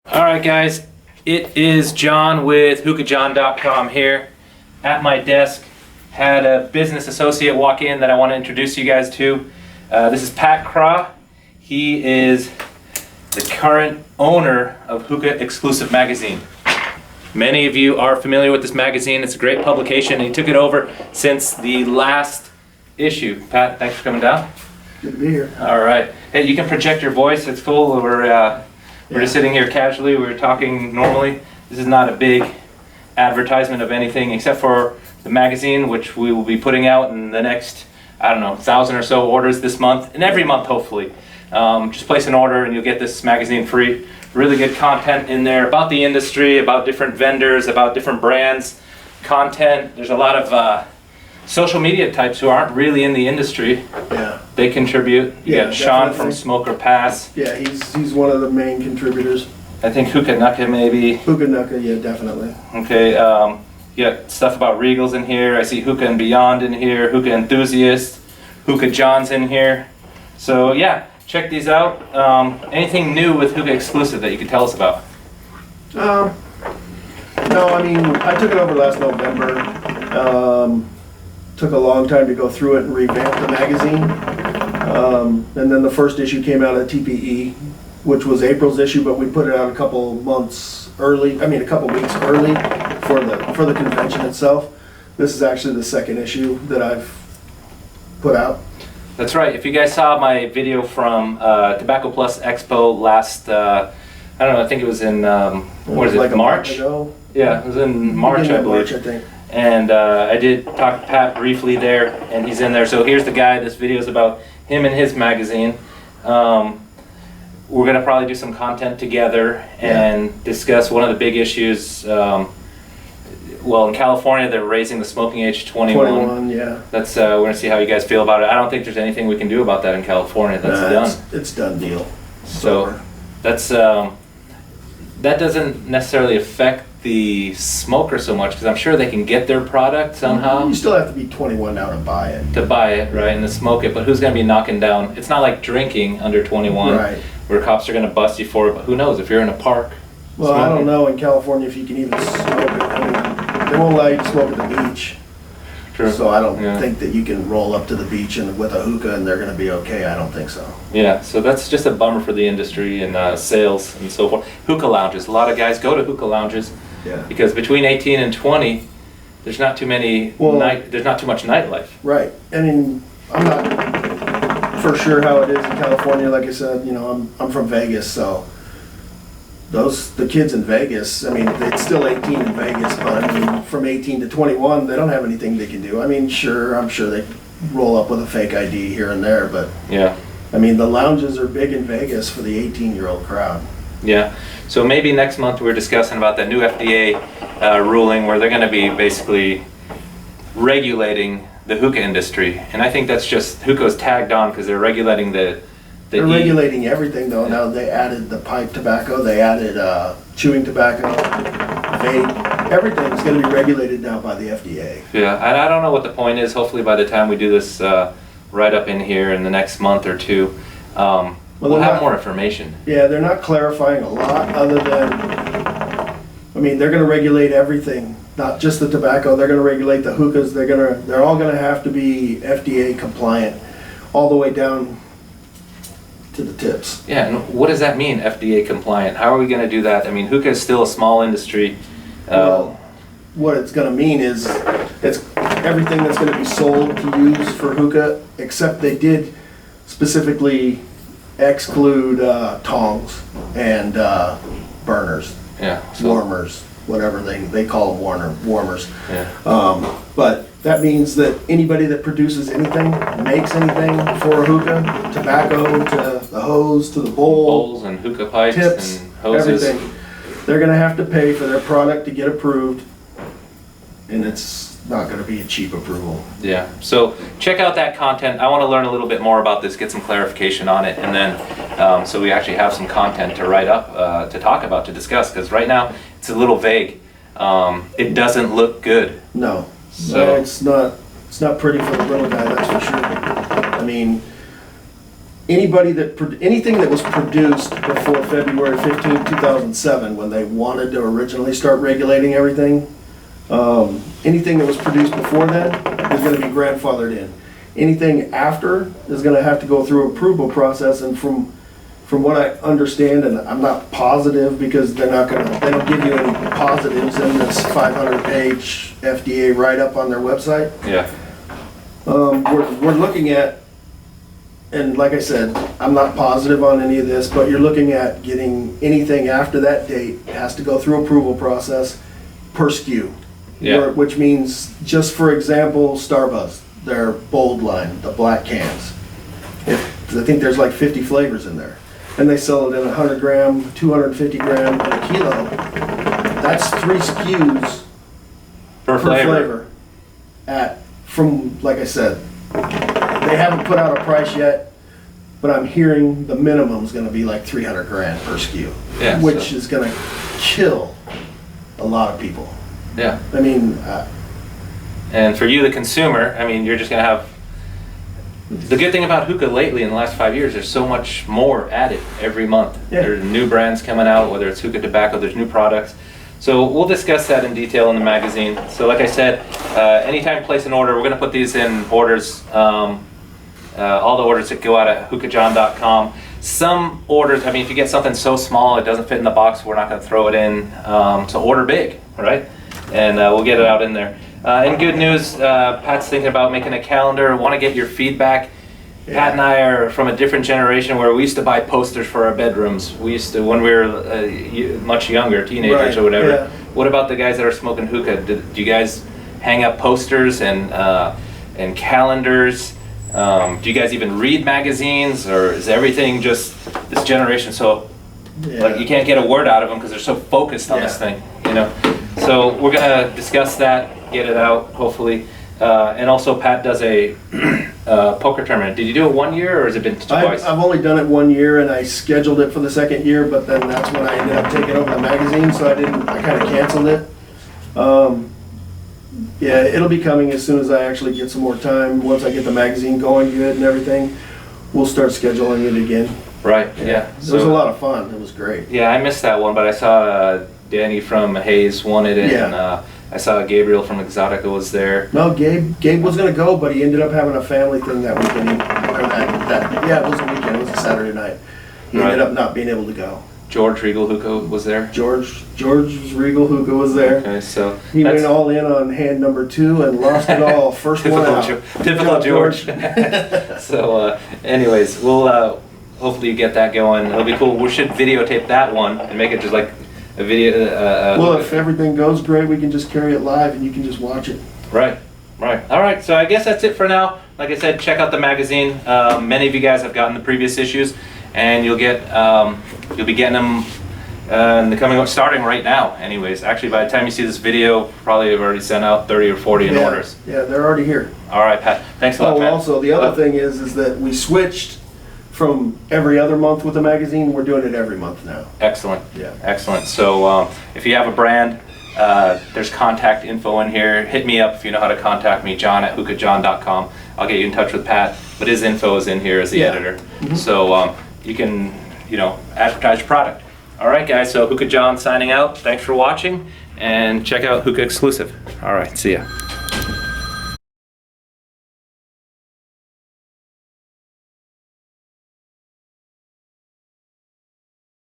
Alright guys, it is John with HookahJohn.com here. At my desk, had a business associate walk in that I want to introduce you guys to. This is Pat Craw. He is the current owner of Hookah Exclusive magazine. Many of you are familiar with this magazine. It's a great publication, and he took it over since the last issue. Pat, thanks for coming down. Good to be here. Alright. Hey, you can project your voice. It's cool. We're just sitting here casually. We're talking normally. This is not a big advertisement of anything except for the magazine, which we will be putting out in the next, 1,000 or so orders this month, and every month hopefully. Just place an order and you'll get this magazine free. Really good content in there about the industry, about different vendors, about different brands, content. There's a lot of social media types who aren't really in the industry. Yeah. They contribute. You got Sean definitely. from Smoker Pass. Yeah, he's one of the main contributors. I think HookahJohn maybe. HookahJohn, yeah, definitely. Okay, you got stuff about Regals in here. I see Hookah and Beyond in here, Hookah Enthusiast, HookahJohn's in here. So yeah, check these out. Anything new with Hookah Exclusive that you could tell us about? No, I mean, I took it over last November. Took a long time to go through it and revamp the magazine. And then the first issue came out at TPE, which was April's issue, but we put it out a couple weeks early for the convention itself. This is actually the second issue that I've put out. That's right. If you guys saw my video from Tobacco Plus Expo last, I think it was in, Like March? A month ago. Yeah, it was in March, Beginning I of believe. March, I think. And I did talk to Pat briefly there, and he's in there. So here's the guy. This video is about him and his magazine. We're going to probably do some content together and discuss one of the big issues. Well, in California, they're raising the smoking age to 21. 21, yeah. That's we're going to see how you guys feel about it. I don't think there's anything we can do about that in California. That's done. It's done deal. So that's that doesn't necessarily affect the smoker so much, because I'm sure they can get their product somehow. You still have to be 21 now to buy it. To buy it, right, and to smoke it, but who's going to be knocking down? It's not like drinking under 21, Right. where cops are going to bust you for it, but who knows if you're in a park. Well, I don't know in California if you can even smoke it. I mean, they won't allow you to smoke at the beach. True. So I don't Yeah. think that you can roll up to the beach and with a hookah and they're going to be okay. I don't think so. Yeah, so that's just a bummer for the industry and sales and so forth. Hookah lounges, a lot of guys go to hookah lounges Yeah. because between 18 and 20, there's not too many there's not too much nightlife. Right. I mean, I'm not for sure how it is in California. Like I said, I'm from Vegas, so the kids in Vegas, I mean, it's still 18 in Vegas, but I mean, from 18 to 21, they don't have anything they can do. I mean, I'm sure they roll up with a fake ID here and there, but Yeah. I mean, the lounges are big in Vegas for the 18-year-old crowd. Yeah, so maybe next month we're discussing about that new FDA ruling where they're going to be basically regulating the hookah industry, and I think that's just hookah's tagged on because they're regulating the They're regulating everything though. Now they added the pipe tobacco, they added chewing tobacco, vape. Everything's going to be regulated now by the FDA. Yeah, and I don't know what the point is. Hopefully by the time we do this write-up in here in the next month or two, we'll have more information. Yeah, they're not clarifying a lot other than, I mean, they're going to regulate everything, not just the tobacco. They're going to regulate the hookahs. They're all going to have to be FDA compliant all the way down to the tips. Yeah, and what does that mean, FDA compliant? How are we going to do that? I mean, hookah is still a small industry. Well, what it's going to mean is it's everything that's going to be sold to use for hookah, except they did specifically exclude tongs and burners, warmers, whatever they call them, warmers. Yeah. But that means that anybody that produces anything, makes anything for a hookah, tobacco to the hose to the bowl, Bowls and hookah pipes tips, and hoses. everything, they're going to have to pay for their product to get approved, and it's not going to be a cheap approval. Yeah, so check out that content. I want to learn a little bit more about this, get some clarification on it, and then so we actually have some content to write up, to talk about, to discuss, because right now it's a little vague. It doesn't look good. No, So it's not pretty for the little guy, that's for sure. I mean, anything that was produced before February 15, 2007, when they wanted to originally start regulating everything, anything that was produced before then is going to be grandfathered in. Anything after is going to have to go through approval process, and from what I understand, and I'm not positive because they don't give you any positives in this 500-page FDA write-up on their website. Yeah. We're looking at, and like I said, I'm not positive on any of this, but you're looking at getting anything after that date has to go through approval process per SKU. Yeah. Which means, just for example, Starbuzz, their bold line, the black cans. I think there's like 50 flavors in there. And they sell it in 100 gram, 250 gram, and a kilo. That's 3 SKUs Per flavor. From, like I said, they haven't put out a price yet, but I'm hearing the minimum is going to be like 300 grand per SKU, Yeah, which is going to kill a lot of people. Yeah. I mean, And for you, the consumer, I mean, you're just going to have. The good thing about hookah lately in the last 5 years, there's so much more added every month. Yeah. There's new brands coming out, whether it's hookah tobacco, there's new products. So we'll discuss that in detail in the magazine. So like I said, anytime you place an order, we're going to put these in orders, all the orders that go out at HookahJohn.com. Some orders, I mean, if you get something so small it doesn't fit in the box, we're not going to throw it in. So order big, right? And we'll get it out in there. In good news, Pat's thinking about making a calendar. Want to get your feedback. Yeah. Pat and I are from a different generation where we used to buy posters for our bedrooms. We used to, when we were much younger, teenagers Right, or whatever. yeah. What about the guys that are smoking hookah? Do you guys hang up posters and calendars? Do you guys even read magazines, or is everything just this generation so like you can't get a word out of them because they're so focused on this thing, you know? So we're gonna discuss that, get it out, hopefully. And also Pat does a poker tournament. Did you do it 1 year or has it been twice? I've only done it 1 year, and I scheduled it for the second year, but then that's when I ended up taking over the magazine, so I kind of canceled it. Yeah, it'll be coming as soon as I actually get some more time. Once I get the magazine going good and everything, we'll start scheduling it again. Right, yeah. It was a lot of fun. It was great. Yeah, I missed that one, but I saw Danny from Hayes won it, and Yeah. I saw Gabriel from Exotica was there. No, Gabe was gonna go, but he ended up having a family thing that weekend. Yeah, it was a weekend. It was a Saturday night. He ended up not being able to go. George Regal Hookah was there. George Regal Hookah was there. Okay, so He went all in on hand number 2 and lost it all. First one out. Typical George. So, anyways, we'll hopefully you get that going. It'll be cool. We should videotape that one and make it just like a video. Well, if everything goes great, we can just carry it live and you can just watch it. Right. All right. So I guess that's it for now. Like I said, check out the magazine. Many of you guys have gotten the previous issues, and you'll be getting them in the coming starting right now. Anyways, actually, by the time you see this video, probably have already sent out 30 or 40 in orders. Yeah, they're already here. All right, Pat. Thanks a lot, Pat. Also, the other thing is that we switched from every other month with the magazine. We're doing it every month now. Excellent. Yeah. Excellent. So if you have a brand, there's contact info in here. Hit me up if you know how to contact me, John at HookahJohn.com. I'll get you in touch with Pat, but his info is in here as the editor. Mm-hmm. So you can, advertise your product. All right, guys, so Hookah John signing out. Thanks for watching, and check out Hookah Exclusive. All right, see ya.